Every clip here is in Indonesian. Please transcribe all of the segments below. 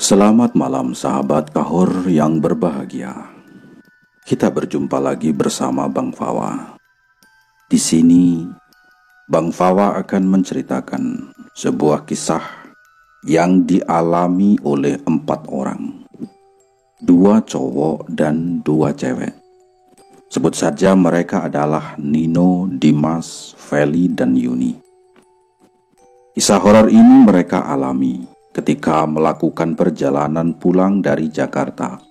Selamat malam sahabat Kahor yang berbahagia. Kita berjumpa lagi bersama Bang Fawa. Di sini Bang Fawa akan menceritakan sebuah kisah yang dialami oleh 4 orang. 2 cowok dan 2 cewek. Sebut saja mereka adalah Nino, Dimas, Feli, dan Yuni. Kisah horor ini mereka alami ketika melakukan perjalanan pulang dari Jakarta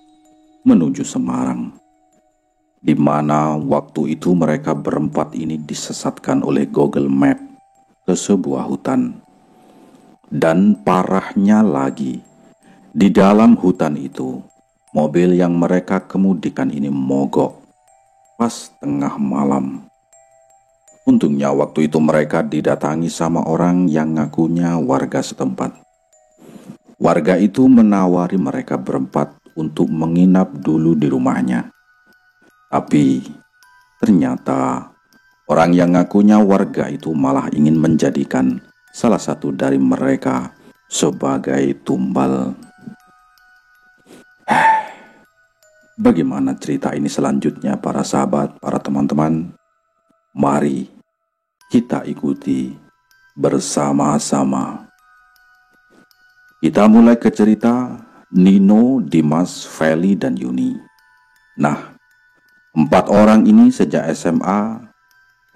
menuju Semarang, di mana waktu itu mereka berempat ini disesatkan oleh Google Map ke sebuah hutan. Dan parahnya lagi, di dalam hutan itu, mobil yang mereka kemudikan ini mogok pas tengah malam. Untungnya waktu itu mereka didatangi sama orang yang ngakunya warga setempat. Warga itu menawari mereka berempat untuk menginap dulu di rumahnya. Tapi ternyata orang yang ngakunya warga itu malah ingin menjadikan salah satu dari mereka sebagai tumbal. Bagaimana cerita ini selanjutnya para sahabat, para teman-teman? Mari kita ikuti bersama-sama. Kita mulai ke cerita Nino, Dimas, Feli, dan Yuni. Nah, 4 orang ini sejak SMA,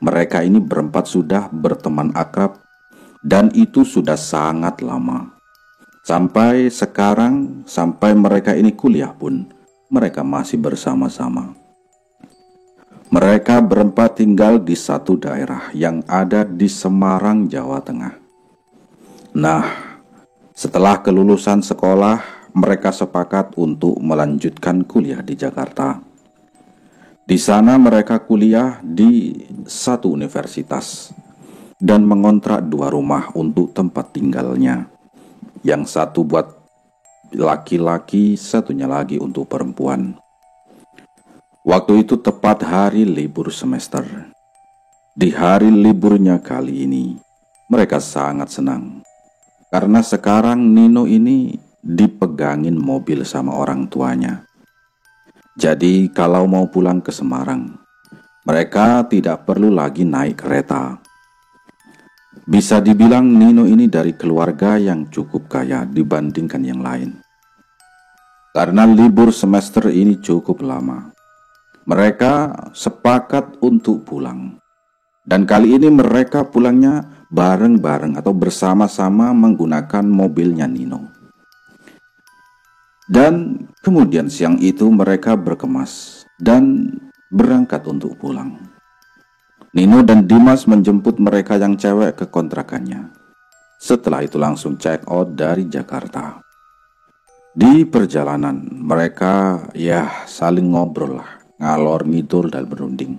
mereka ini berempat sudah berteman akrab, dan itu sudah sangat lama. Sampai sekarang, sampai mereka ini kuliah pun, mereka masih bersama-sama. Mereka berempat tinggal di satu daerah yang ada di Semarang, Jawa Tengah. Nah, setelah kelulusan sekolah, mereka sepakat untuk melanjutkan kuliah di Jakarta. Di sana mereka kuliah di satu universitas dan mengontrak 2 rumah untuk tempat tinggalnya. Yang satu buat laki-laki, satunya lagi untuk perempuan. Waktu itu tepat hari libur semester. Di hari liburnya kali ini, mereka sangat senang. Karena sekarang Nino ini dipegangin mobil sama orang tuanya. Jadi kalau mau pulang ke Semarang, mereka tidak perlu lagi naik kereta. Bisa dibilang Nino ini dari keluarga yang cukup kaya dibandingkan yang lain. Karena libur semester ini cukup lama, mereka sepakat untuk pulang. Dan kali ini mereka pulangnya bareng-bareng atau bersama-sama menggunakan mobilnya Nino. Dan kemudian siang itu mereka berkemas dan berangkat untuk pulang. Nino dan Dimas menjemput mereka yang cewek ke kontrakannya. Setelah itu langsung check out dari Jakarta. Di perjalanan mereka saling ngobrol lah, ngalor ngidul dan berunding.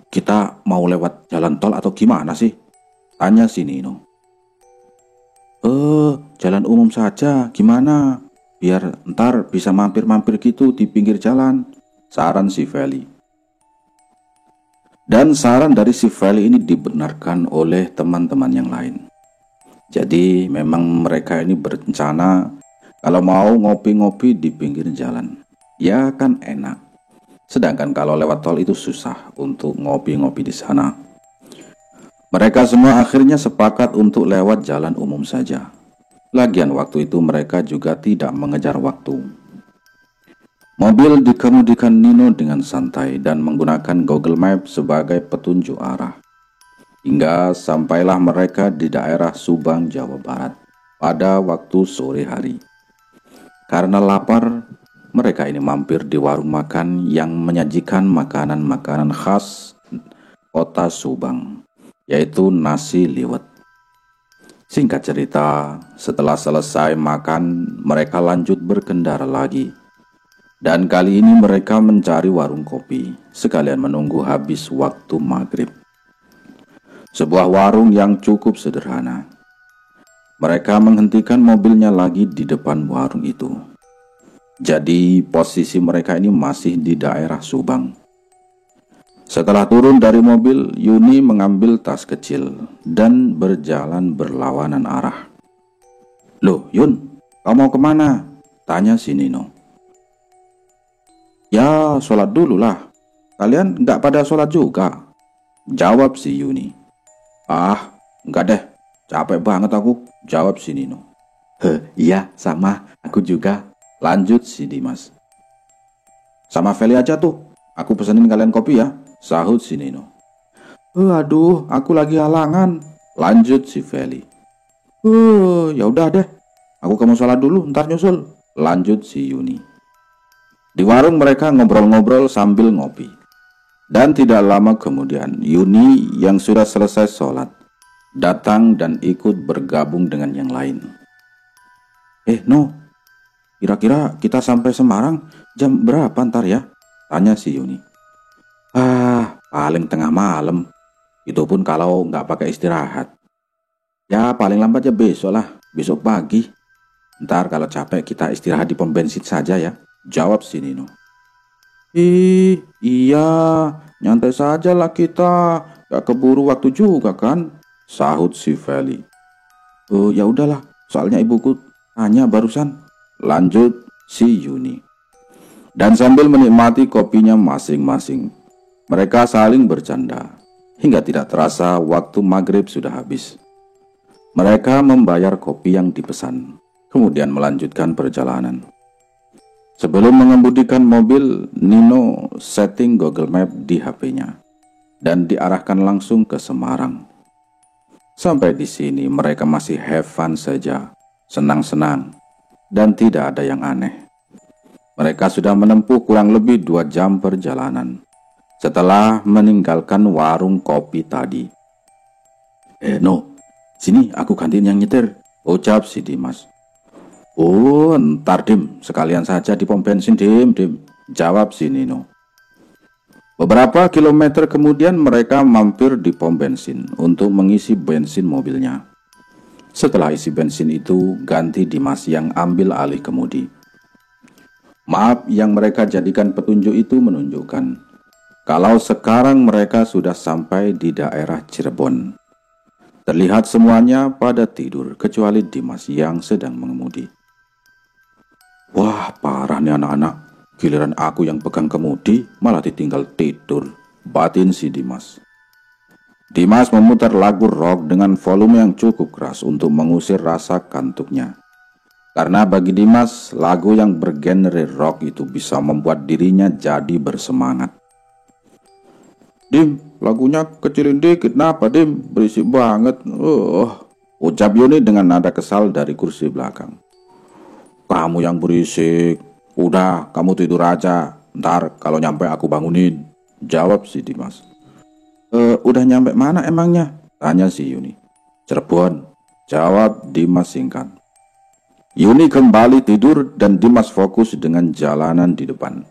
Kita mau lewat jalan tol atau gimana sih? Tanya si Nino. Jalan umum saja, gimana? Biar ntar bisa mampir-mampir gitu di pinggir jalan, saran si Feli. Dan saran dari si Feli ini dibenarkan oleh teman-teman yang lain. Jadi memang mereka ini berencana kalau mau ngopi-ngopi di pinggir jalan. Ya kan enak. Sedangkan kalau lewat tol itu susah untuk ngopi-ngopi di sana. Mereka semua akhirnya sepakat untuk lewat jalan umum saja. Lagian waktu itu mereka juga tidak mengejar waktu. Mobil dikemudikan Nino dengan santai dan menggunakan Google Map sebagai petunjuk arah. Hingga sampailah mereka di daerah Subang, Jawa Barat pada waktu sore hari. Karena lapar, mereka ini mampir di warung makan yang menyajikan makanan-makanan khas kota Subang, yaitu nasi liwet. Singkat cerita, setelah selesai makan, mereka lanjut berkendara lagi. Dan kali ini mereka mencari warung kopi, sekalian menunggu habis waktu maghrib. Sebuah warung yang cukup sederhana. Mereka menghentikan mobilnya lagi di depan warung itu. Jadi posisi mereka ini masih di daerah Subang. Setelah turun dari mobil, Yuni mengambil tas kecil dan berjalan berlawanan arah. Loh Yun, Kau mau kemana? Tanya si Nino. Ya, sholat dulu lah. Kalian nggak pada sholat juga? Jawab si Yuni. Ah, nggak deh. Capek banget aku, jawab si Nino. Iya, sama. Aku juga. Lanjut si Dimas. Sama Feli aja tuh. Aku pesenin kalian kopi ya, sahut si Nino. Aduh, aku lagi halangan. Lanjut si Feli. Ya udah deh. Aku kamu sholat dulu, ntar nyusul. Lanjut si Yuni. Di warung mereka ngobrol-ngobrol sambil ngopi. Dan tidak lama kemudian, Yuni yang sudah selesai sholat datang dan ikut bergabung dengan yang lain. No, kira-kira kita sampai Semarang jam berapa ntar ya? Tanya si Yuni. Paling tengah malam. Itu pun kalau nggak pakai istirahat. Ya paling lambat ya besok lah, besok pagi. Ntar kalau capek kita istirahat di pom bensin saja ya, jawab si Nino. Iya, nyantai saja lah kita, gak keburu waktu juga kan, sahut si Feli. Ya udahlah, soalnya ibuku tanya barusan, lanjut si Yuni. Dan sambil menikmati kopinya masing-masing, mereka saling bercanda, hingga tidak terasa waktu maghrib sudah habis. Mereka membayar kopi yang dipesan, kemudian melanjutkan perjalanan. Sebelum mengemudikan mobil, Nino setting Google Map di HP-nya dan diarahkan langsung ke Semarang. Sampai di sini mereka masih have fun saja, senang-senang, dan tidak ada yang aneh. Mereka sudah menempuh kurang lebih 2 jam perjalanan setelah meninggalkan warung kopi tadi. No, sini aku gantiin yang nyetir, ucap si Dimas. Ntar Dim, sekalian saja di pom bensin Dim, jawab si Nino. Beberapa kilometer kemudian mereka mampir di pom bensin untuk mengisi bensin mobilnya. Setelah isi bensin itu, ganti Dimas yang ambil alih kemudi. Map yang mereka jadikan petunjuk itu menunjukkan kalau sekarang mereka sudah sampai di daerah Cirebon. Terlihat semuanya pada tidur kecuali Dimas yang sedang mengemudi. Wah, parah nih anak-anak. Giliran aku yang pegang kemudi malah ditinggal tidur, batin si Dimas. Dimas memutar lagu rock dengan volume yang cukup keras untuk mengusir rasa kantuknya. Karena bagi Dimas, lagu yang bergenre rock itu bisa membuat dirinya jadi bersemangat. Dim, lagunya kecilin dikit, kenapa Dim? Berisik banget. Ucap Yuni dengan nada kesal dari kursi belakang. Kamu yang berisik. Udah, kamu tidur aja. Ntar kalau nyampe aku bangunin, jawab si Dimas. Udah nyampe mana emangnya? Tanya si Yuni. Cirebon, jawab Dimas singkat. Yuni kembali tidur dan Dimas fokus dengan jalanan di depan.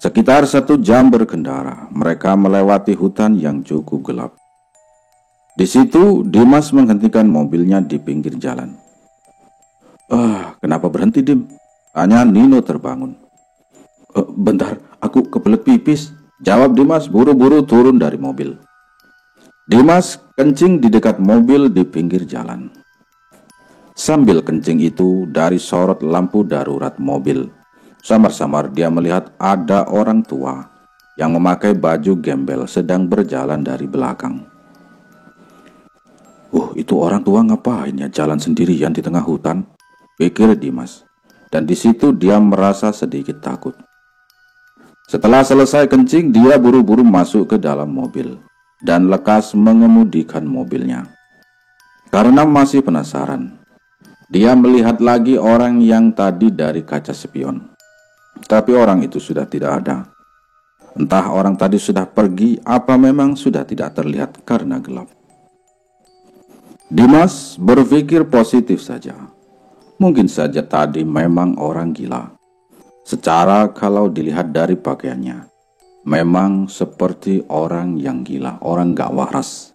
Sekitar 1 jam berkendara, mereka melewati hutan yang cukup gelap. Di situ Dimas menghentikan mobilnya di pinggir jalan. Kenapa berhenti Dim? Tanya Nino terbangun. Bentar, aku kebelet pipis, jawab Dimas buru-buru turun dari mobil. Dimas kencing di dekat mobil di pinggir jalan. Sambil kencing itu, dari sorot lampu darurat mobil, samar-samar dia melihat ada orang tua yang memakai baju gembel sedang berjalan dari belakang. Itu orang tua ngapain ya jalan sendirian di tengah hutan? Pikir Dimas. Dan di situ dia merasa sedikit takut. Setelah selesai kencing, dia buru-buru masuk ke dalam mobil dan lekas mengemudikan mobilnya. Karena masih penasaran, dia melihat lagi orang yang tadi dari kaca spion. Tapi orang itu sudah tidak ada. Entah orang tadi sudah pergi, apa memang sudah tidak terlihat karena gelap. Dimas berpikir positif saja. Mungkin saja tadi memang orang gila. Secara kalau dilihat dari pakaiannya, memang seperti orang yang gila, orang gak waras.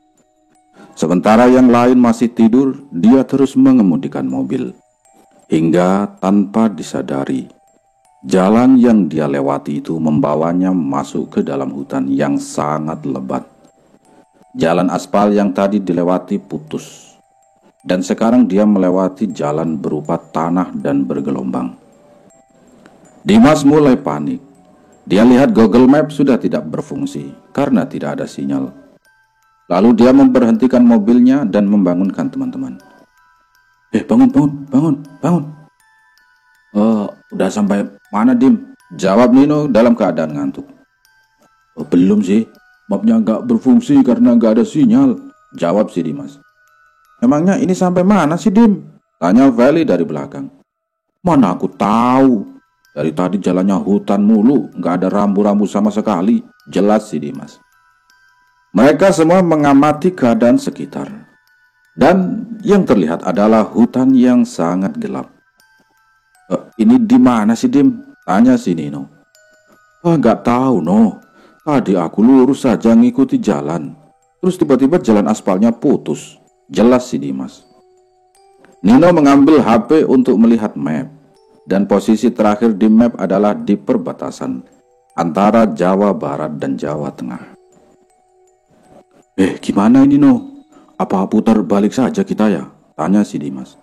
Sementara yang lain masih tidur, dia terus mengemudikan mobil. Hingga tanpa disadari, jalan yang dia lewati itu membawanya masuk ke dalam hutan yang sangat lebat. Jalan aspal yang tadi dilewati putus. dan sekarang dia melewati jalan berupa tanah dan bergelombang. Dimas mulai panik. Dia lihat Google Maps sudah tidak berfungsi karena tidak ada sinyal. Lalu dia memberhentikan mobilnya dan membangunkan teman-teman. Bangun. Udah sampai mana, Dim? Jawab Nino dalam keadaan ngantuk. Belum sih, mapnya nggak berfungsi karena nggak ada sinyal, jawab si Dimas. Emangnya ini sampai mana sih, Dim? Tanya Feli dari belakang. Mana aku tahu, dari tadi jalannya hutan mulu, nggak ada rambu-rambu sama sekali, jelas si Dimas. Mereka semua mengamati keadaan sekitar, dan yang terlihat adalah hutan yang sangat gelap. Ini di mana sih, Dim? Tanya si Nino. Nggak tahu, no. Tadi aku lurus saja ngikuti jalan, terus tiba-tiba jalan aspalnya putus, jelas si Dimas. Nino mengambil HP untuk melihat map, dan posisi terakhir di map adalah di perbatasan antara Jawa Barat dan Jawa Tengah. Gimana ini, No? Apa putar balik saja kita ya? Tanya si Dimas.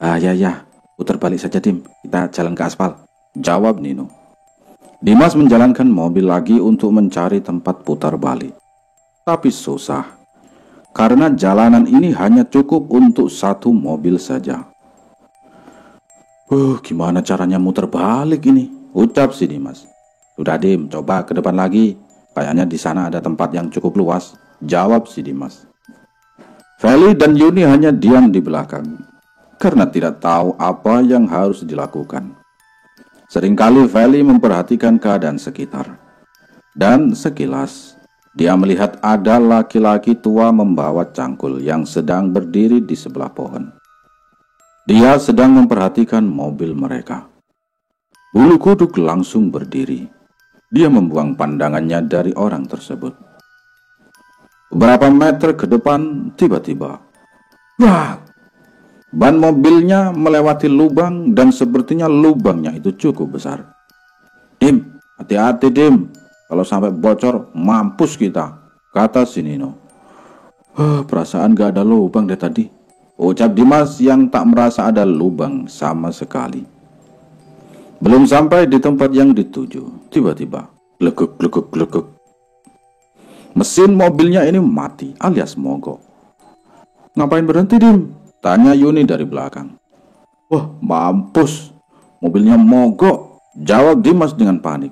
Ya, putar balik saja, Dim. Kita jalan ke aspal, jawab Nino. Dimas menjalankan mobil lagi untuk mencari tempat putar balik. Tapi susah, karena jalanan ini hanya cukup untuk satu mobil saja. Gimana caranya muter balik ini? Ucap si Dimas. Sudah, Dim, coba ke depan lagi. Kayaknya di sana ada tempat yang cukup luas, jawab si Dimas. Feli dan Yuni hanya diam di belakang, karena tidak tahu apa yang harus dilakukan. Seringkali Feli memperhatikan keadaan sekitar, dan sekilas dia melihat ada laki-laki tua membawa cangkul yang sedang berdiri di sebelah pohon. Dia sedang memperhatikan mobil mereka. Bulu kuduk langsung berdiri. Dia membuang pandangannya dari orang tersebut. Beberapa meter ke depan, tiba-tiba, wah! Ban mobilnya melewati lubang dan sepertinya lubangnya itu cukup besar. Dim, hati-hati, Dim. Kalau sampai bocor, mampus kita, kata si Nino. Perasaan gak ada lubang deh tadi, ucap Dimas yang tak merasa ada lubang sama sekali. Belum sampai di tempat yang dituju, tiba-tiba, glegek. Mesin mobilnya ini mati alias mogok. Ngapain berhenti, Dim? Tanya Yuni dari belakang. Wah, mampus, mobilnya mogok, jawab Dimas dengan panik.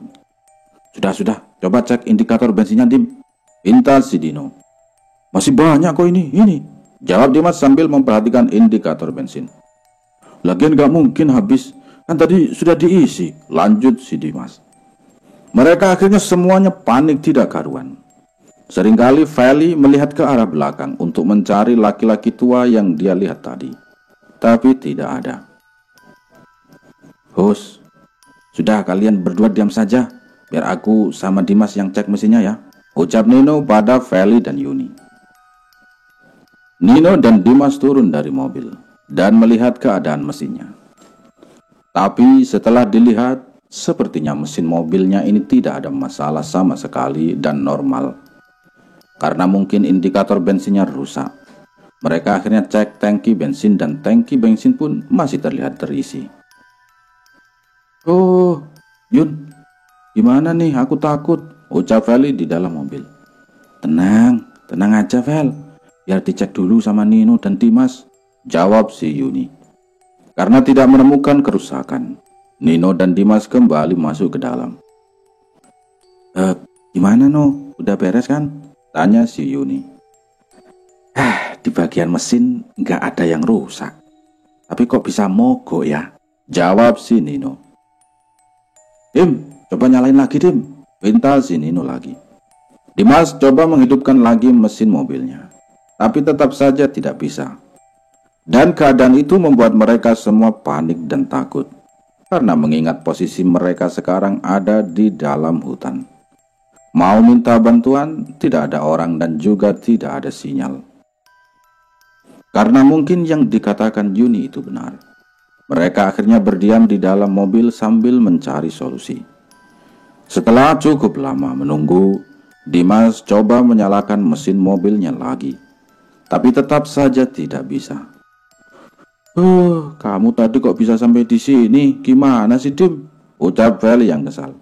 Sudah, coba cek indikator bensinnya, Dim, pinta si Dino. Masih banyak kok ini, jawab Dimas sambil memperhatikan indikator bensin. Lagian gak mungkin habis, kan tadi sudah diisi, lanjut si Dimas. Mereka akhirnya semuanya panik tidak karuan. Seringkali Feli melihat ke arah belakang untuk mencari laki-laki tua yang dia lihat tadi, tapi tidak ada. Hus, sudah kalian berdua diam saja, biar aku sama Dimas yang cek mesinnya ya, ucap Nino pada Feli dan Yuni. Nino dan Dimas turun dari mobil dan melihat keadaan mesinnya. Tapi setelah dilihat, sepertinya mesin mobilnya ini tidak ada masalah sama sekali dan normal. Karena mungkin indikator bensinnya rusak. Mereka akhirnya cek tangki bensin dan tangki bensin pun masih terlihat terisi. Oh, Yun, gimana nih? Aku takut, ucap Feli di dalam mobil. Tenang aja, Fel. Biar dicek dulu sama Nino dan Dimas, jawab si Yuni. Karena tidak menemukan kerusakan, Nino dan Dimas kembali masuk ke dalam. Gimana, No? Udah beres kan? Tanya si Yuni. Di bagian mesin nggak ada yang rusak. Tapi kok bisa mogok ya? Jawab si Nino. Dim, coba nyalain lagi, Dim, pinta si Nino lagi. Dimas coba menghidupkan lagi mesin mobilnya, tapi tetap saja tidak bisa. Dan keadaan itu membuat mereka semua panik dan takut, karena mengingat posisi mereka sekarang ada di dalam hutan. Mau minta bantuan, tidak ada orang dan juga tidak ada sinyal. Karena mungkin yang dikatakan Yuni itu benar, mereka akhirnya berdiam di dalam mobil sambil mencari solusi. Setelah cukup lama menunggu, Dimas coba menyalakan mesin mobilnya lagi, tapi tetap saja tidak bisa. Kamu tadi kok bisa sampai di sini? Gimana sih, Dim? Ucap Feli yang kesal.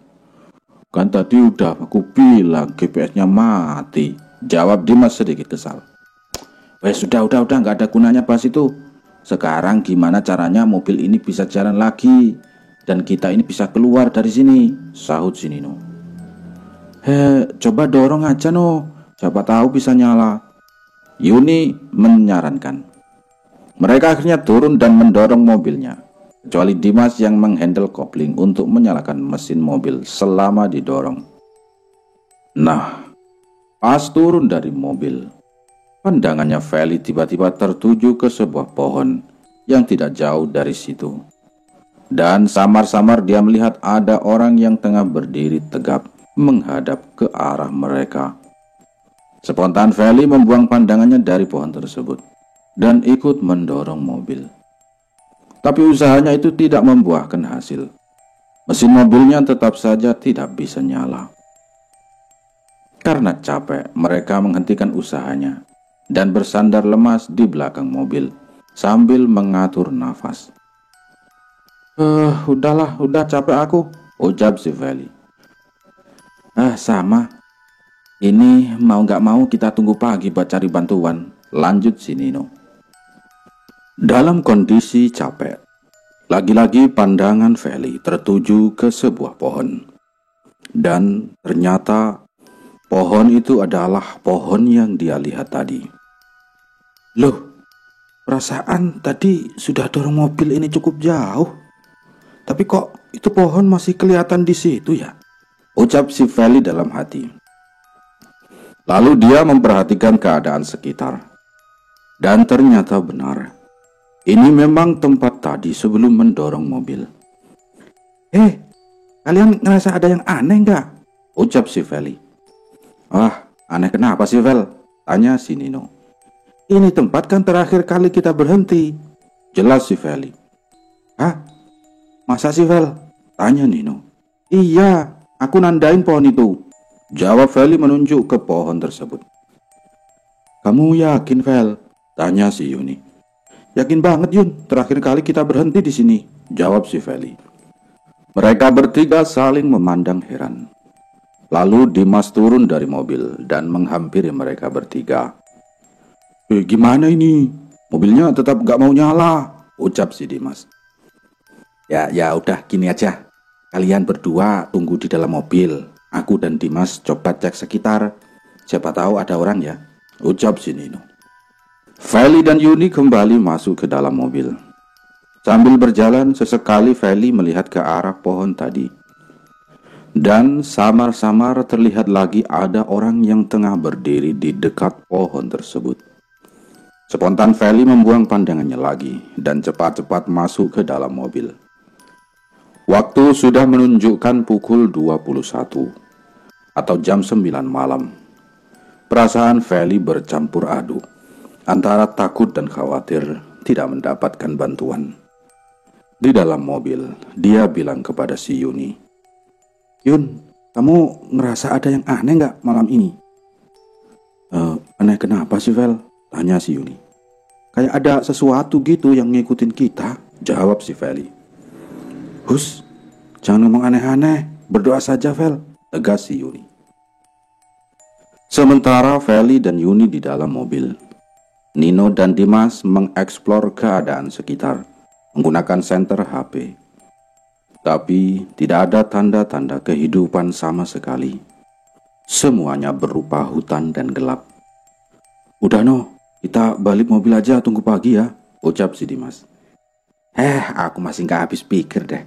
Kan tadi udah aku bilang GPS-nya mati. Jawab Dimas sedikit kesal. Wes udah nggak ada gunanya bahas itu. Sekarang gimana caranya mobil ini bisa jalan lagi dan kita ini bisa keluar dari sini? Sahut si Nino. Coba dorong aja no. Siapa tahu bisa nyala. Yuni menyarankan. Mereka akhirnya turun dan mendorong mobilnya. Kecuali Dimas yang menghandle kopling untuk menyalakan mesin mobil selama didorong. Nah, pas turun dari mobil, pandangannya Feli tiba-tiba tertuju ke sebuah pohon yang tidak jauh dari situ. Dan samar-samar dia melihat ada orang yang tengah berdiri tegap menghadap ke arah mereka. Spontan Feli membuang pandangannya dari pohon tersebut dan ikut mendorong mobil. Tapi usahanya itu tidak membuahkan hasil. Mesin mobilnya tetap saja tidak bisa nyala. Karena capek, mereka menghentikan usahanya dan bersandar lemas di belakang mobil sambil mengatur nafas. Udah capek aku, ucap si Feli. Sama. Ini mau gak mau kita tunggu pagi buat cari bantuan, lanjut si Nino. Dalam kondisi capek, lagi-lagi pandangan Feli tertuju ke sebuah pohon. Dan ternyata pohon itu adalah pohon yang dia lihat tadi. Loh, perasaan tadi sudah dorong mobil ini cukup jauh. Tapi kok itu pohon masih kelihatan di situ ya? Ucap si Feli dalam hati. Lalu dia memperhatikan keadaan sekitar. Dan ternyata benar. Ini memang tempat tadi sebelum mendorong mobil. Kalian ngerasa ada yang aneh nggak? Ucap si Feli. Aneh kenapa sih, Vel? Tanya si Nino. Ini tempat kan terakhir kali kita berhenti. Jelas si Feli. Masa sih, Vel? Tanya Nino. Iya, aku nandain pohon itu. Jawab Feli menunjuk ke pohon tersebut. Kamu yakin, Vel? Tanya si Yuni. Yakin banget, Yun. Terakhir kali kita berhenti di sini. Jawab si Feli. Mereka bertiga saling memandang heran. Lalu Dimas turun dari mobil dan menghampiri mereka bertiga. Gimana ini? Mobilnya tetap gak mau nyala, ucap si Dimas. Ya udah gini aja. Kalian berdua tunggu di dalam mobil. Aku dan Dimas coba cek sekitar. Siapa tahu ada orang ya, ucap si Nino. Feli dan Yuni kembali masuk ke dalam mobil. Sambil berjalan, sesekali Feli melihat ke arah pohon tadi. Dan samar-samar terlihat lagi ada orang yang tengah berdiri di dekat pohon tersebut. Spontan Feli membuang pandangannya lagi dan cepat-cepat masuk ke dalam mobil. Waktu sudah menunjukkan pukul 21 atau jam 9 malam. Perasaan Feli bercampur aduk antara takut dan khawatir tidak mendapatkan bantuan. Di dalam mobil, dia bilang kepada si Yuni. Yun, kamu ngerasa ada yang aneh gak malam ini? Aneh kenapa sih, Vel? Tanya si Yuni. Kayak ada sesuatu gitu yang ngikutin kita, jawab si Feli. Hus, jangan ngomong aneh-aneh, berdoa saja, Vel, tegas si Yuni. Sementara Feli dan Yuni di dalam mobil, Nino dan Dimas mengeksplor keadaan sekitar menggunakan senter HP. Tapi tidak ada tanda-tanda kehidupan sama sekali. Semuanya berupa hutan dan gelap. Udah no, kita balik mobil aja, tunggu pagi ya, ucap si Dimas. Aku masih gak habis pikir deh.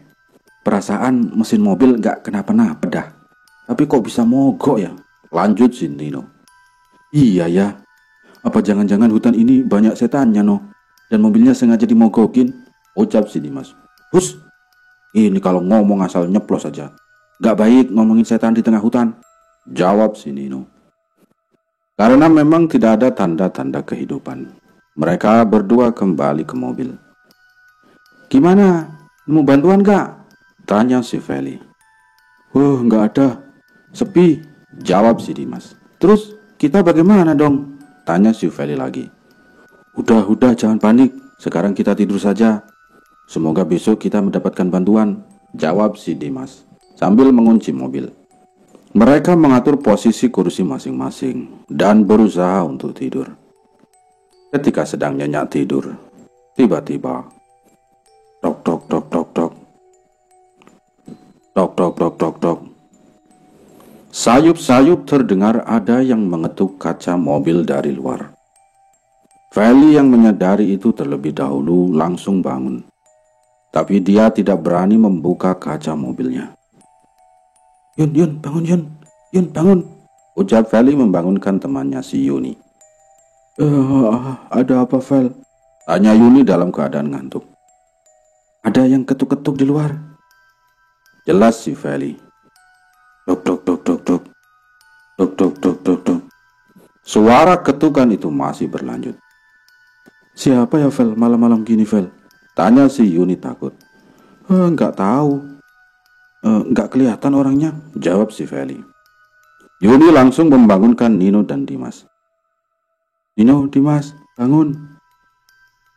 Perasaan mesin mobil gak kenapa-napa dah. Tapi kok bisa mogok ya? Lanjut si Nino. Iya ya. Apa jangan-jangan hutan ini banyak setannya no? Dan mobilnya sengaja dimogokin? Ucap si Dimas. Hus, ini kalau ngomong asal nyeplos aja. Gak baik ngomongin setan di tengah hutan, jawab si Nino. Karena memang tidak ada tanda-tanda kehidupan, mereka berdua kembali ke mobil. Gimana? Mau bantuan gak? Tanya si Feli. Gak ada. Sepi, jawab si Dimas. Terus kita bagaimana dong? Tanya si Feli lagi. Udah jangan panik. sekarang kita tidur saja. Semoga besok kita mendapatkan bantuan, jawab si Dimas sambil mengunci mobil. Mereka mengatur posisi kursi masing-masing dan berusaha untuk tidur. Ketika sedang nyenyak tidur, tiba-tiba tok tok tok tok tok tok tok tok tok tok. Sayup-sayup terdengar ada yang mengetuk kaca mobil dari luar. Feli yang menyadari itu terlebih dahulu langsung bangun. Tapi dia tidak berani membuka kaca mobilnya. Yun, bangun Yun. Yun, bangun, ucap Feli membangunkan temannya si Yuni. Ada apa, Fel? Tanya Yuni dalam keadaan ngantuk. Ada yang ketuk-ketuk di luar, jelas si Feli. Dok dok dok dok dok dok dok dok dok dok. Suara ketukan itu masih berlanjut. Siapa ya, Fel, malam-malam gini, Fel? Tanya si Yuni takut. Enggak tahu. Enggak kelihatan orangnya, jawab si Feli. Yuni langsung membangunkan Nino dan Dimas. Nino, Dimas, bangun.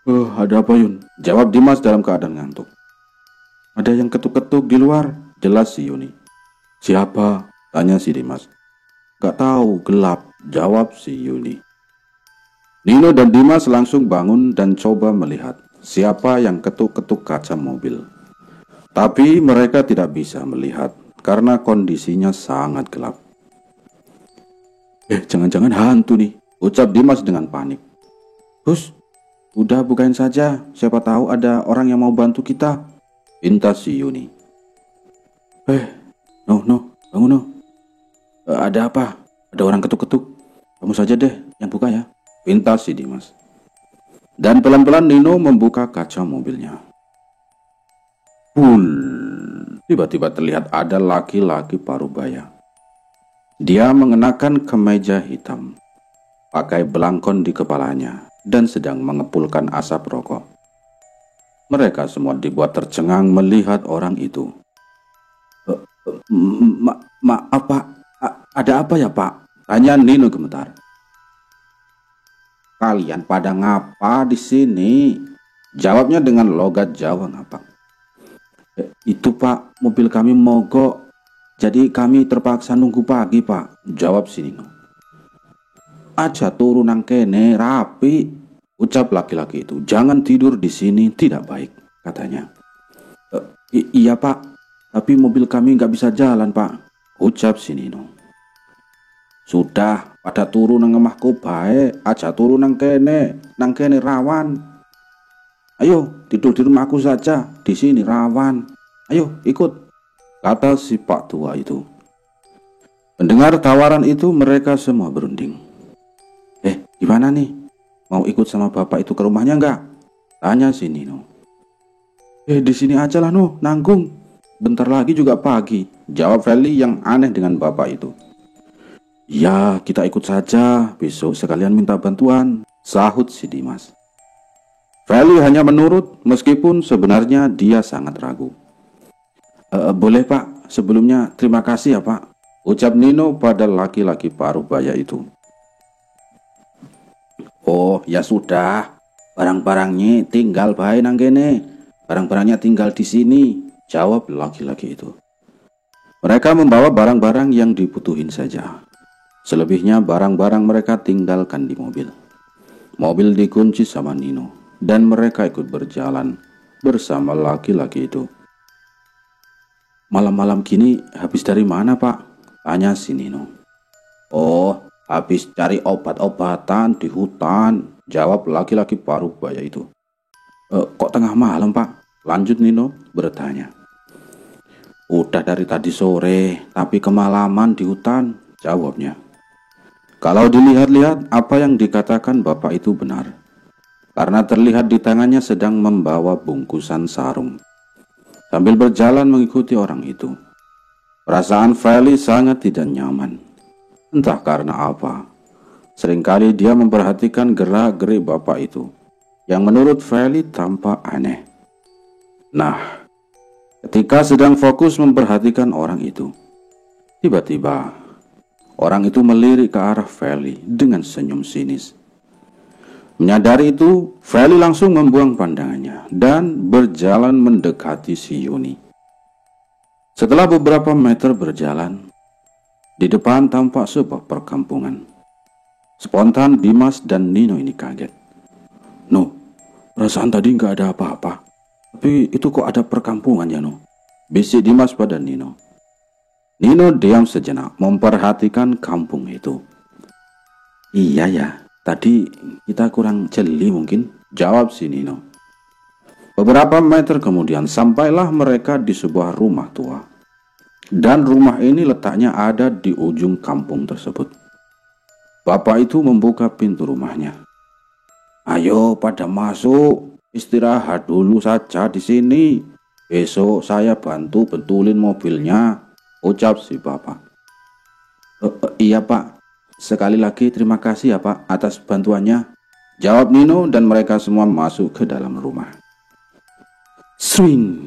Ada apa, Yun? Jawab Dimas dalam keadaan ngantuk. Ada yang ketuk-ketuk di luar, jelas si Yuni. Siapa? Tanya si Dimas. Enggak tahu, gelap, jawab si Yuni. Nino dan Dimas langsung bangun dan coba melihat siapa yang ketuk-ketuk kaca mobil. Tapi mereka tidak bisa melihat karena kondisinya sangat gelap. Jangan-jangan hantu nih, ucap Dimas dengan panik. Hus, udah bukain saja, siapa tahu ada orang yang mau bantu kita, pinta si Yuni. No, bangun no. Ada apa? Ada orang ketuk-ketuk. Kamu saja deh yang buka ya, pinta si Dimas. Dan pelan-pelan Nino membuka kaca mobilnya. Tiba-tiba terlihat ada laki-laki parubaya. Dia mengenakan kemeja hitam, pakai belangkon di kepalanya, dan sedang mengepulkan asap rokok. Mereka semua dibuat tercengang melihat orang itu. Maaf Pak, ada apa ya Pak? Tanya Nino gemetar. Kalian pada ngapa di sini? Jawabnya dengan logat Jawa ngapak. Itu Pak, mobil kami mogok, jadi kami terpaksa nunggu pagi Pak, jawab si Nino. Aja turun nang kene rapi, ucap laki-laki itu. Jangan tidur di sini, tidak baik, katanya. Iya Pak, tapi mobil kami nggak bisa jalan Pak, ucap si Nino. Sudah, pada turun nang emahku bae, aja turun nang kene rawan. Ayo tidur di rumahku saja, di sini rawan. Ayo ikut, kata si Pak tua itu. Mendengar tawaran itu mereka semua berunding. Gimana nih? Mau ikut sama bapak itu ke rumahnya enggak? Tanya si Nino. Di sini aja lah no, nanggung. Bentar lagi juga pagi, jawab Feli yang aneh dengan bapak itu. Ya, kita ikut saja, besok sekalian minta bantuan, sahut si Dimas. Feli hanya menurut meskipun sebenarnya dia sangat ragu. Boleh Pak, sebelumnya terima kasih ya Pak, ucap Nino pada laki-laki parubaya itu. Oh ya sudah, barang-barangnya tinggal bae nang kene, barang-barangnya tinggal di sini, jawab laki-laki itu. Mereka membawa barang-barang yang dibutuhin saja. Selebihnya barang-barang mereka tinggalkan di mobil. Mobil dikunci sama Nino dan mereka ikut berjalan bersama laki-laki itu. Malam-malam gini habis dari mana Pak? Tanya si Nino. Oh, habis cari obat-obatan di hutan, jawab laki-laki parubaya itu. Kok tengah malam Pak? Lanjut Nino bertanya. Udah dari tadi sore, tapi kemalaman di hutan, jawabnya. Kalau dilihat-lihat apa yang dikatakan bapak itu benar, karena terlihat di tangannya sedang membawa bungkusan sarung. Sambil berjalan mengikuti orang itu, perasaan Feli sangat tidak nyaman. Entah karena apa, seringkali dia memperhatikan gerak-gerik bapak itu, yang menurut Feli tampak aneh. Nah, ketika sedang fokus memperhatikan orang itu, tiba-tiba orang itu melirik ke arah Feli dengan senyum sinis. Menyadari itu, Feli langsung membuang pandangannya dan berjalan mendekati si Yuni. Setelah beberapa meter berjalan, di depan tampak sebuah perkampungan. Spontan Dimas dan Nino ini kaget. "No, perasaan tadi nggak ada apa-apa. Tapi itu kok ada perkampungan ya, No?" bisik Dimas pada Nino. Nino diam sejenak memperhatikan kampung itu. "Iya ya, tadi kita kurang jeli mungkin," jawab si Nino. Beberapa meter kemudian sampailah mereka di sebuah rumah tua. Dan rumah ini letaknya ada di ujung kampung tersebut. Bapak itu membuka pintu rumahnya. "Ayo pada masuk, istirahat dulu saja di sini. Besok saya bantu betulin mobilnya," ucap si bapak. Iya Pak, sekali lagi terima kasih ya Pak atas bantuannya," jawab Nino dan mereka semua masuk ke dalam rumah. Swing,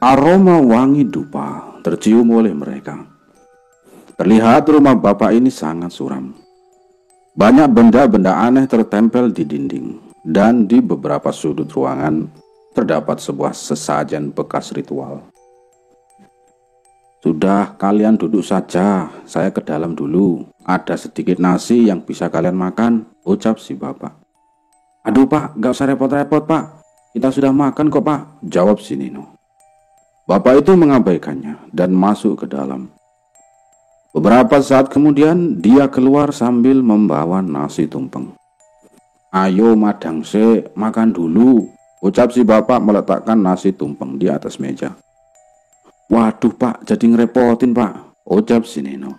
aroma wangi dupa tercium oleh mereka. Terlihat rumah bapak ini sangat suram. Banyak benda-benda aneh tertempel di dinding, dan di beberapa sudut ruangan terdapat sebuah sesajen bekas ritual. "Sudah, kalian duduk saja, saya ke dalam dulu. Ada sedikit nasi yang bisa kalian makan," ucap si bapak. "Aduh Pak, gak usah repot-repot Pak. Kita sudah makan kok Pak," jawab si Nino. Bapak itu mengabaikannya dan masuk ke dalam. Beberapa saat kemudian dia keluar sambil membawa nasi tumpeng. "Ayo madang se, makan dulu," ucap si bapak meletakkan nasi tumpeng di atas meja. "Waduh Pak, jadi ngerepotin Pak," ucap si Nino.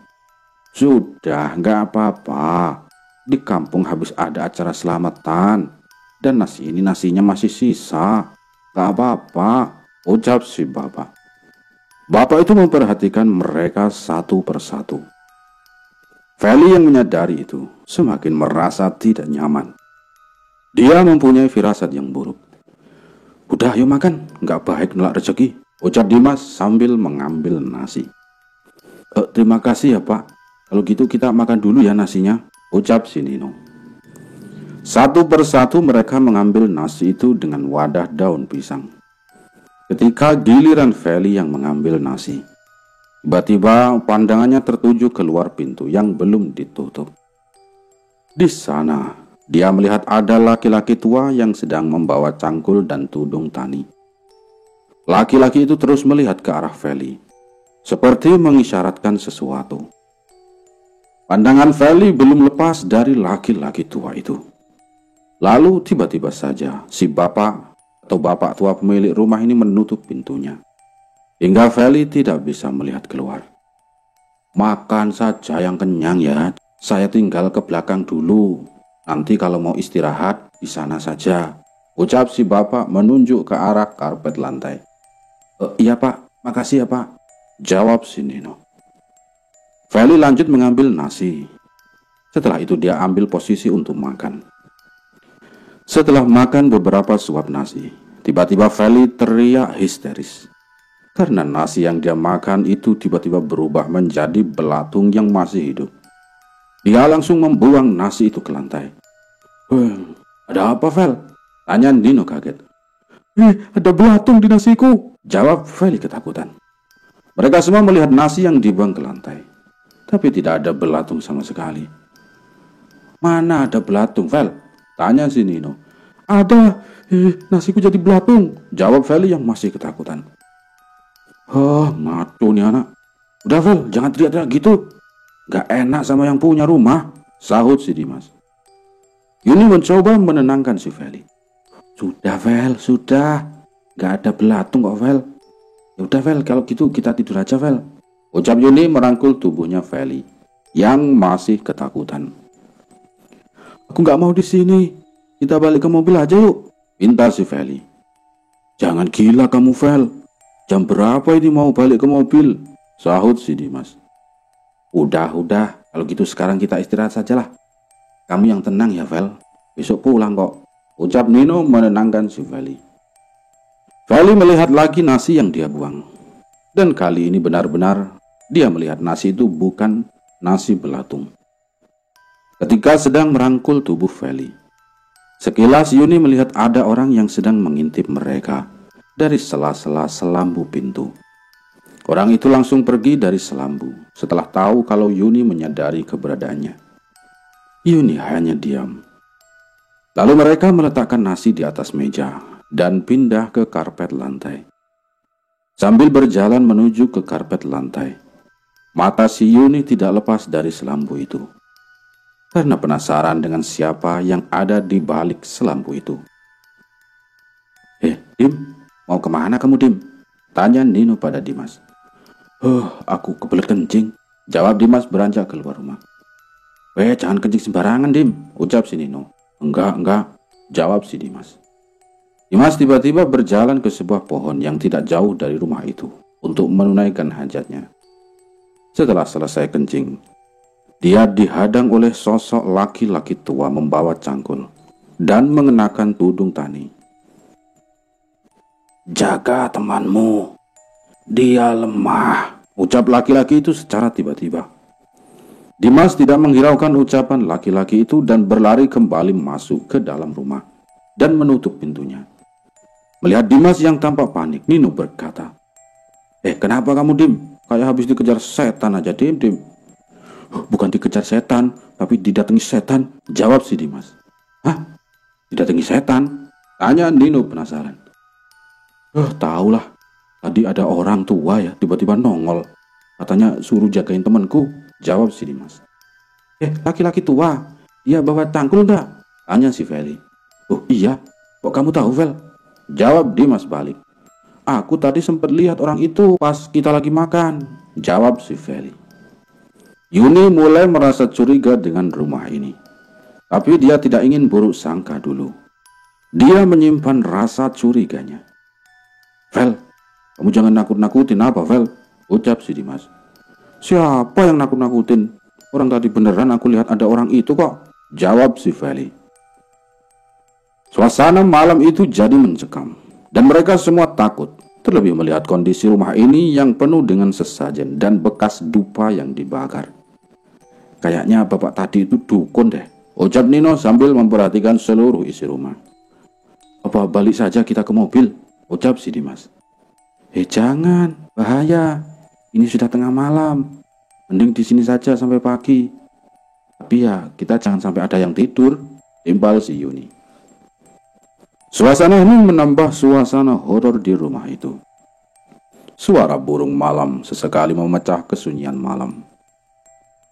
"Sudah, nggak apa-apa. Di kampung habis ada acara selamatan, dan nasi ini nasinya masih sisa. Nggak apa-apa," ucap si bapak. Bapak itu memperhatikan mereka satu persatu. Feli yang menyadari itu semakin merasa tidak nyaman. Dia mempunyai firasat yang buruk. "Udah ayo makan, nggak baik nolak rezeki," ucap Dimas sambil mengambil nasi. Terima kasih ya Pak, kalau gitu kita makan dulu ya nasinya," ucap si Nino. Satu persatu mereka mengambil nasi itu dengan wadah daun pisang. Ketika giliran Feli yang mengambil nasi, tiba-tiba pandangannya tertuju keluar pintu yang belum ditutup. Di sana, dia melihat ada laki-laki tua yang sedang membawa cangkul dan tudung tani. Laki-laki itu terus melihat ke arah Feli, seperti mengisyaratkan sesuatu. Pandangan Feli belum lepas dari laki-laki tua itu. Lalu tiba-tiba saja si bapak atau bapak tua pemilik rumah ini menutup pintunya, hingga Feli tidak bisa melihat keluar. "Makan saja yang kenyang ya, saya tinggal ke belakang dulu. Nanti kalau mau istirahat di sana saja," ucap si bapak menunjuk ke arah karpet lantai. Iya Pak, makasih ya Pak," jawab si Nino. Feli lanjut mengambil nasi. Setelah itu dia ambil posisi untuk makan. Setelah makan beberapa suap nasi, tiba-tiba Feli teriak histeris. Karena nasi yang dia makan itu tiba-tiba berubah menjadi belatung yang masih hidup. Dia langsung membuang nasi itu ke lantai. Ada apa Fel?" tanya Nino kaget. Ada belatung di nasiku," jawab Feli ketakutan. Mereka semua melihat nasi yang dibuang ke lantai, tapi tidak ada belatung sama sekali. "Mana ada belatung Fel?" tanya si Nino. "Ada, nasiku jadi belatung," jawab Feli yang masih ketakutan. Ngaco nih anak. "Udah Fel, jangan teriak-teriak gitu. Gak enak sama yang punya rumah," sahut si Dimas. Yuni mencoba menenangkan si Feli. "Sudah Fel, sudah. Gak ada belatung kok Fel. Ya udah Fel, kalau gitu kita tidur aja Fel," ucap Yuni merangkul tubuhnya Feli yang masih ketakutan. "Aku gak mau di sini. Kita balik ke mobil aja yuk," pinta si Feli. "Jangan gila kamu Fel. Jam berapa ini mau balik ke mobil?" sahut si Dimas. Udah, kalau gitu sekarang kita istirahat sajalah. Kamu yang tenang ya Fel. Besok pulang kok," ucap Nino menenangkan si Feli. Feli melihat lagi nasi yang dia buang. Dan kali ini benar-benar dia melihat nasi itu bukan nasi belatung. Ketika sedang merangkul tubuh Feli, Sekilas Yuni melihat ada orang yang sedang mengintip mereka dari sela-sela selambu pintu. Orang itu langsung pergi dari selambu setelah tahu kalau Yuni menyadari keberadaannya. Yuni hanya diam. Lalu mereka meletakkan nasi di atas meja dan pindah ke karpet lantai. Sambil berjalan menuju ke karpet lantai, mata si Yuni tidak lepas dari selambu itu. Karena penasaran dengan siapa yang ada di balik selambu itu. Dim, mau kemana kamu, Dim? Tanya Nino pada Dimas. Aku kebelet kencing, jawab Dimas beranjak keluar rumah. Jangan kencing sembarangan, Dim, ucap si Nino. Enggak, jawab si Dimas. Dimas tiba-tiba berjalan ke sebuah pohon yang tidak jauh dari rumah itu untuk menunaikan hajatnya. Setelah selesai kencing, dia dihadang oleh sosok laki-laki tua membawa cangkul dan mengenakan tudung tani. Jaga temanmu, dia lemah, ucap laki-laki itu secara tiba-tiba. Dimas tidak menghiraukan ucapan laki-laki itu dan berlari kembali masuk ke dalam rumah dan menutup pintunya. Melihat Dimas yang tampak panik, Nino berkata, kenapa kamu, Dim? Kayak habis dikejar setan aja, Dim. Bukan dikejar setan, tapi didatangi setan, jawab si Dimas. Hah? Didatangi setan? Tanya Nino penasaran. Tahulah, tadi ada orang tua ya tiba-tiba nongol. Katanya suruh jagain temanku, jawab si Dimas. Laki-laki tua, dia bawa cangkul enggak? Tanya si Feli. Oh iya, kok kamu tahu, Vel? Jawab Dimas balik. Aku tadi sempat lihat orang itu pas kita lagi makan, jawab si Feli. Yuni mulai merasa curiga dengan rumah ini. Tapi dia tidak ingin buruk sangka dulu. Dia menyimpan rasa curiganya. Vel, kamu jangan nakut-nakutin apa, Vel? Ucap si Dimas. Siapa yang nakut-nakutin? Orang tadi beneran aku lihat ada orang itu kok, jawab si Feli. Suasana malam itu jadi mencekam dan mereka semua takut. Terlebih melihat kondisi rumah ini yang penuh dengan sesajen dan bekas dupa yang dibakar. Kayaknya bapak tadi itu dukun deh, ucap Nino sambil memperhatikan seluruh isi rumah. Apa balik saja kita ke mobil, ucap si Dimas. Jangan, bahaya. Ini sudah tengah malam. Mending di sini saja sampai pagi. Tapi ya kita jangan sampai ada yang tidur, timpal si Yuni. Suasana ini menambah suasana horor di rumah itu. Suara burung malam sesekali memecah kesunyian malam.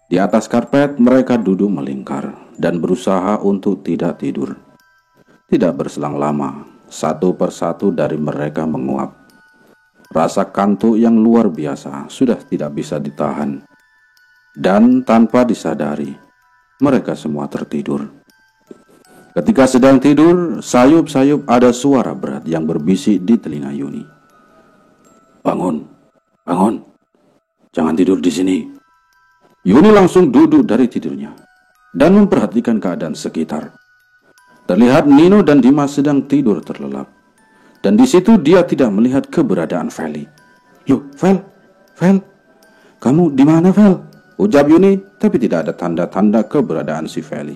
Di atas karpet mereka duduk melingkar dan berusaha untuk tidak tidur. Tidak berselang lama, satu persatu dari mereka menguap. Rasa kantuk yang luar biasa sudah tidak bisa ditahan. Dan tanpa disadari, mereka semua tertidur. Ketika sedang tidur, sayup-sayup ada suara berat yang berbisik di telinga Yuni. Bangun, jangan tidur di sini. Yuni langsung duduk dari tidurnya dan memperhatikan keadaan sekitar. Terlihat Nino dan Dimas sedang tidur terlelap. Dan di situ dia tidak melihat keberadaan Feli. Loh, Vel, kamu di mana, Vel? Ucap Yuni, tapi tidak ada tanda-tanda keberadaan si Feli.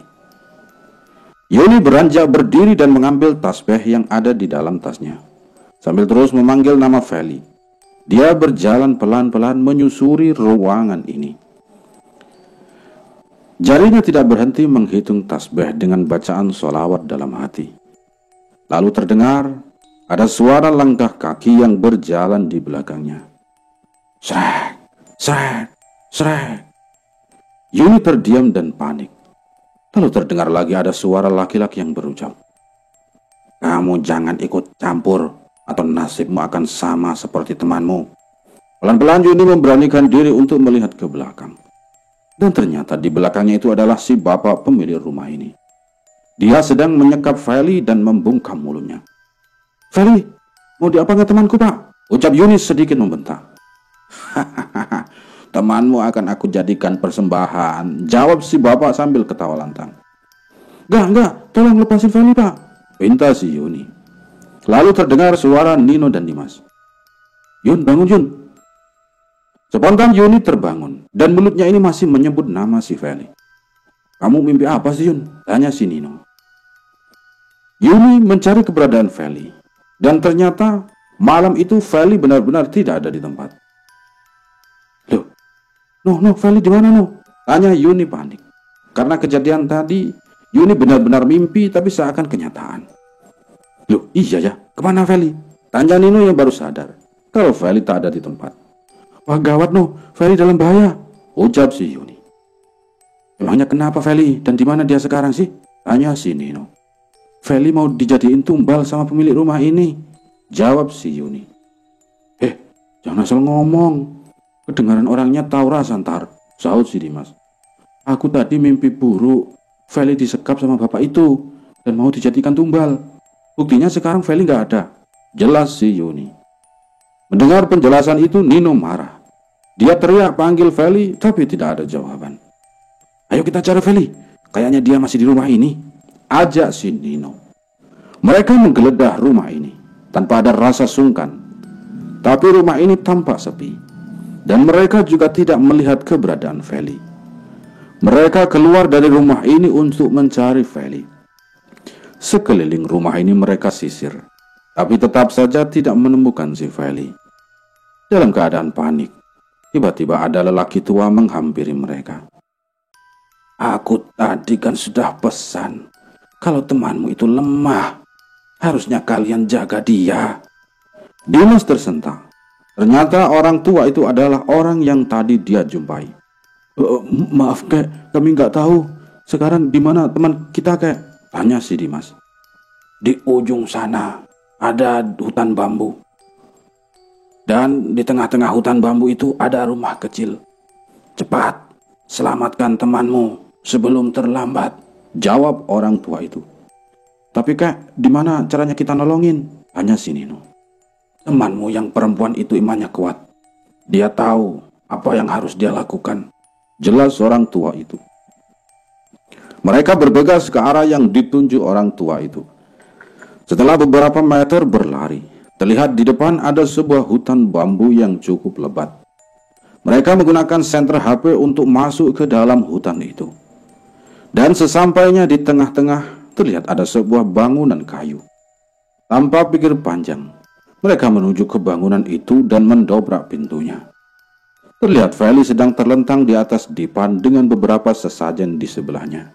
Yuni beranjak berdiri dan mengambil tasbih yang ada di dalam tasnya, sambil terus memanggil nama Feli. Dia berjalan pelan-pelan menyusuri ruangan ini. Jarinya tidak berhenti menghitung tasbih dengan bacaan sholawat dalam hati. Lalu terdengar ada suara langkah kaki yang berjalan di belakangnya. Srek, srek, srek. Yuni terdiam dan panik. Lalu terdengar lagi ada suara laki-laki yang berucap, kamu jangan ikut campur atau nasibmu akan sama seperti temanmu. Pelan-pelan Yuni memberanikan diri untuk melihat ke belakang. Dan ternyata di belakangnya itu adalah si bapak pemilik rumah ini. Dia sedang menyekap Feli dan membungkam mulutnya. Feli, mau diapakan temanku, Pak? Ucap Yuni sedikit membentak. Hahaha, temanmu akan aku jadikan persembahan, jawab si bapak sambil ketawa lantang. Enggak, tolong lepasin Feli, Pak, pinta si Yuni. Lalu terdengar suara Nino dan Dimas. Yun, bangun Yun. Spontan Yuni terbangun dan mulutnya ini masih menyebut nama si Feli. Kamu mimpi apa sih, Yun? Tanya si Nino. Yuni mencari keberadaan Feli, dan ternyata malam itu Feli benar-benar tidak ada di tempat. Loh, Feli di mana no? Tanya Yuni panik. Karena kejadian tadi, Yuni benar-benar mimpi tapi seakan kenyataan. Loh, iya ya, kemana Feli? Tanya Nino yang baru sadar kalau Feli tak ada di tempat. Wah gawat no, Feli dalam bahaya, ucap si Yuni. Emangnya kenapa Feli dan di mana dia sekarang sih? Tanya si Nino. Feli mau dijadiin tumbal sama pemilik rumah ini, jawab si Yuni. Jangan asal ngomong, kedengaran orangnya tahu rasa ntar, sahut si Dimas. Aku tadi mimpi buruk, Feli disekap sama bapak itu dan mau dijadikan tumbal. Buktinya sekarang Feli nggak ada, jelas si Yuni. Mendengar penjelasan itu Nino marah. Dia teriak panggil Feli tapi tidak ada jawaban. Ayo kita cari Feli, kayaknya dia masih di rumah ini, ajak si Nino. Mereka menggeledah rumah ini tanpa ada rasa sungkan. Tapi rumah ini tampak sepi, dan mereka juga tidak melihat keberadaan Feli. Mereka keluar dari rumah ini untuk mencari Feli. Sekeliling rumah ini mereka sisir, tapi tetap saja tidak menemukan si Feli. Dalam keadaan panik, tiba-tiba ada lelaki tua menghampiri mereka. Aku tadi kan sudah pesan, kalau temanmu itu lemah, harusnya kalian jaga dia. Dimas tersentak. Ternyata orang tua itu adalah orang yang tadi dia jumpai. Maaf kek, kami nggak tahu. Sekarang di mana teman kita kek? Tanya si Dimas. Di ujung sana ada hutan bambu. Dan di tengah-tengah hutan bambu itu ada rumah kecil. Cepat, selamatkan temanmu sebelum terlambat, jawab orang tua itu. Tapi kak, di mana caranya kita nolongin? Tanya si Nino. Temanmu yang perempuan itu imannya kuat. Dia tahu apa yang harus dia lakukan, jelas orang tua itu. Mereka bergegas ke arah yang ditunjuk orang tua itu. Setelah beberapa meter berlari, terlihat di depan ada sebuah hutan bambu yang cukup lebat. Mereka menggunakan senter HP untuk masuk ke dalam hutan itu. Dan sesampainya di tengah-tengah, terlihat ada sebuah bangunan kayu. Tanpa pikir panjang, mereka menuju ke bangunan itu dan mendobrak pintunya. Terlihat Feli sedang terlentang di atas dipan dengan beberapa sesajen di sebelahnya.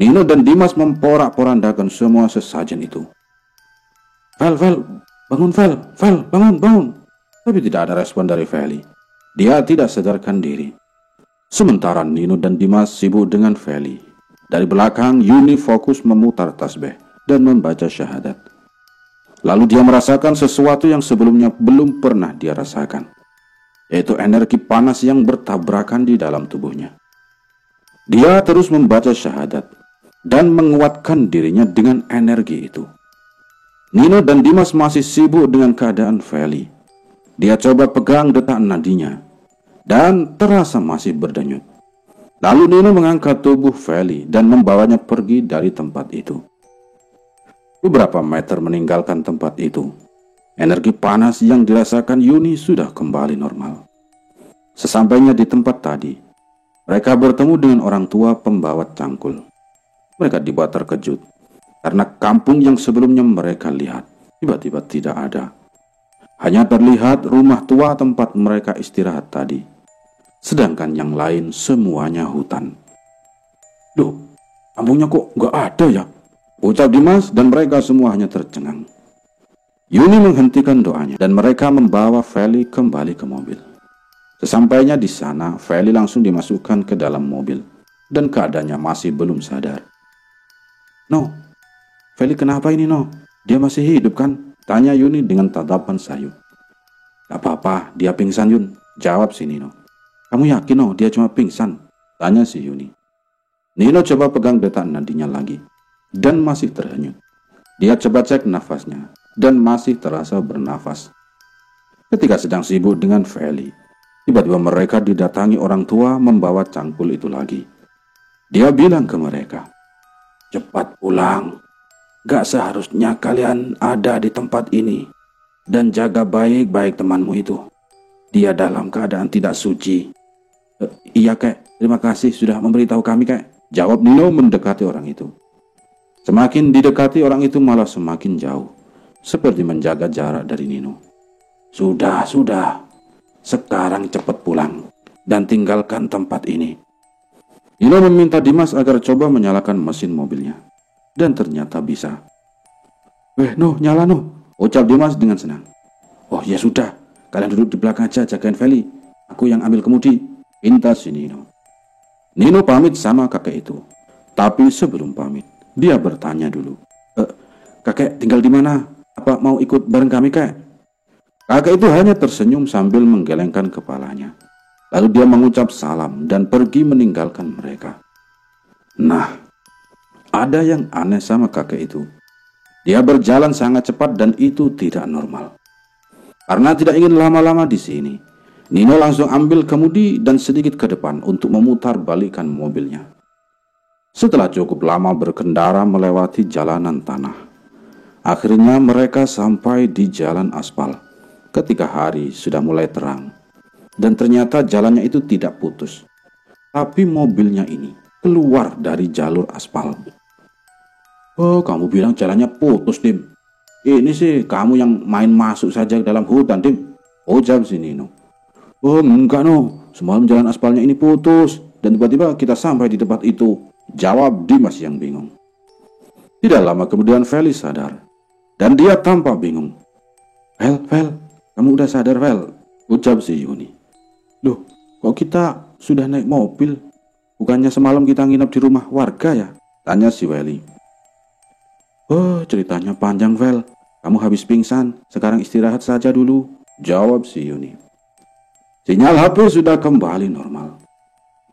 Nino dan Dimas memporak-porandakan semua sesajen itu. Fel, bangun Fel, bangun. Tapi tidak ada respon dari Feli. Dia tidak sadarkan diri. Sementara Nino dan Dimas sibuk dengan Feli. Dari belakang, Yuni fokus memutar tasbih dan membaca syahadat. Lalu dia merasakan sesuatu yang sebelumnya belum pernah dia rasakan, yaitu energi panas yang bertabrakan di dalam tubuhnya. Dia terus membaca syahadat dan menguatkan dirinya dengan energi itu. Nino dan Dimas masih sibuk dengan keadaan Feli. Dia coba pegang detak nadinya dan terasa masih berdenyut. Lalu Nino mengangkat tubuh Feli dan membawanya pergi dari tempat itu. Beberapa meter meninggalkan tempat itu, energi panas yang dirasakan Yuni sudah kembali normal. Sesampainya di tempat tadi, mereka bertemu dengan orang tua pembawa cangkul. Mereka dibuat terkejut karena kampung yang sebelumnya mereka lihat tiba-tiba tidak ada. Hanya terlihat rumah tua tempat mereka istirahat tadi, sedangkan yang lain semuanya hutan. Loh, kampungnya kok nggak ada ya? Ucap Dimas dan mereka semua hanya tercengang. Yuni menghentikan doanya dan mereka membawa Feli kembali ke mobil. Sesampainya di sana, Feli langsung dimasukkan ke dalam mobil dan keadaannya masih belum sadar. No, Feli kenapa ini no? Dia masih hidup kan? Tanya Yuni dengan tatapan sayu. Gak apa-apa, dia pingsan Yun, jawab si Nino. Kamu yakin no dia cuma pingsan? Tanya si Yuni. Nino coba pegang detak nadinya lagi dan masih terhanyut. Dia coba cek nafasnya dan masih terasa bernafas. Ketika sedang sibuk dengan Feli, tiba-tiba mereka didatangi orang tua membawa cangkul itu lagi. Dia bilang ke mereka, cepat pulang. Gak seharusnya kalian ada di tempat ini. Dan jaga baik-baik temanmu itu. Dia dalam keadaan tidak suci. Iya kek, terima kasih sudah memberitahu kami kek, jawab Nino mendekati orang itu. Semakin didekati orang itu malah semakin jauh, seperti menjaga jarak dari Nino. Sudah, sekarang cepat pulang dan tinggalkan tempat ini. Nino meminta Dimas agar coba menyalakan mesin mobilnya, dan ternyata bisa. No, nyala no, ucap Dimas dengan senang. Oh ya sudah, kalian duduk di belakang aja jagain Feli. Aku yang ambil kemudi, pinta si Nino. Nino pamit sama kakek itu. Tapi sebelum pamit, dia bertanya dulu. Kakek tinggal di mana? Apa mau ikut bareng kami, kek? Kakek itu hanya tersenyum sambil menggelengkan kepalanya. Lalu dia mengucap salam dan pergi meninggalkan mereka. Nah, ada yang aneh sama kakek itu. Dia berjalan sangat cepat dan itu tidak normal. Karena tidak ingin lama-lama di sini, Nino langsung ambil kemudi dan sedikit ke depan untuk memutar balikan mobilnya. Setelah cukup lama berkendara melewati jalanan tanah, akhirnya mereka sampai di jalan aspal ketika hari sudah mulai terang. Dan ternyata jalannya itu tidak putus, tapi mobilnya ini keluar dari jalur aspal. Oh, kamu bilang jalannya putus, Dim. Ini sih kamu yang main masuk saja ke dalam hutan, Dim, ucap si Nino. Oh enggak no, semalam jalan aspalnya ini putus dan tiba-tiba kita sampai di tempat itu, jawab Dimas yang bingung. Tidak lama kemudian Feli sadar dan dia tampak bingung. Vel, kamu udah sadar, Vel, ucap si Yuni. Loh, kok kita sudah naik mobil? Bukannya semalam kita nginep di rumah warga ya? Tanya si Weli. Oh, ceritanya panjang, Vel. Kamu habis pingsan, sekarang istirahat saja dulu, jawab si Yuni. Sinyal HP sudah kembali normal.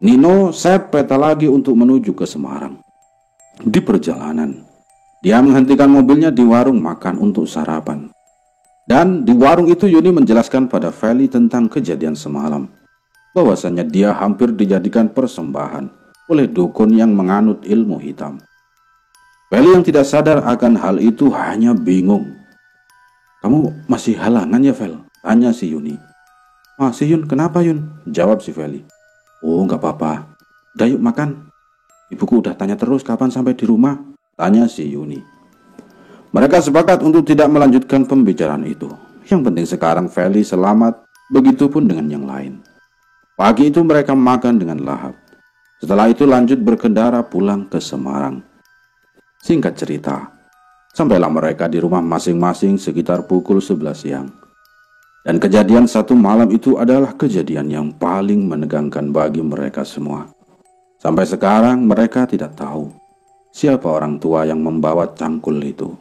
Nino set peta lagi untuk menuju ke Semarang. Di perjalanan, dia menghentikan mobilnya di warung makan untuk sarapan. Dan di warung itu Yuni menjelaskan pada Feli tentang kejadian semalam, bahwasannya dia hampir dijadikan persembahan oleh dukun yang menganut ilmu hitam. Feli yang tidak sadar akan hal itu hanya bingung. Kamu masih halangan ya, Fel? Tanya si Yuni. Masih, Yun, kenapa, Yun? Jawab si Feli. Oh, gak apa-apa. Udah yuk makan. Ibuku udah tanya terus kapan sampai di rumah, tanya si Yuni. Mereka sepakat untuk tidak melanjutkan pembicaraan itu. Yang penting sekarang Feli selamat, begitupun dengan yang lain. Pagi itu mereka makan dengan lahap. Setelah itu lanjut berkendara pulang ke Semarang. Singkat cerita, sampailah mereka di rumah masing-masing sekitar pukul 11 siang. Dan kejadian satu malam itu adalah kejadian yang paling menegangkan bagi mereka semua. Sampai sekarang mereka tidak tahu siapa orang tua yang membawa cangkul itu.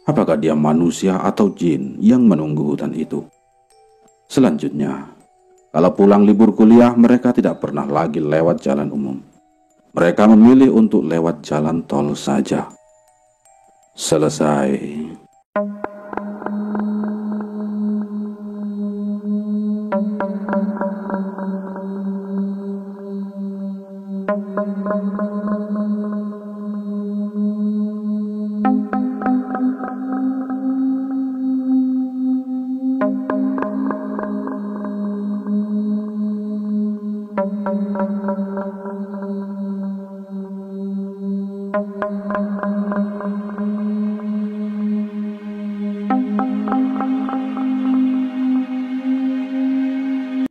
Apakah dia manusia atau jin yang menunggu hutan itu? Selanjutnya, kalau pulang libur kuliah mereka tidak pernah lagi lewat jalan umum. Mereka memilih untuk lewat jalan tol saja. Selesai.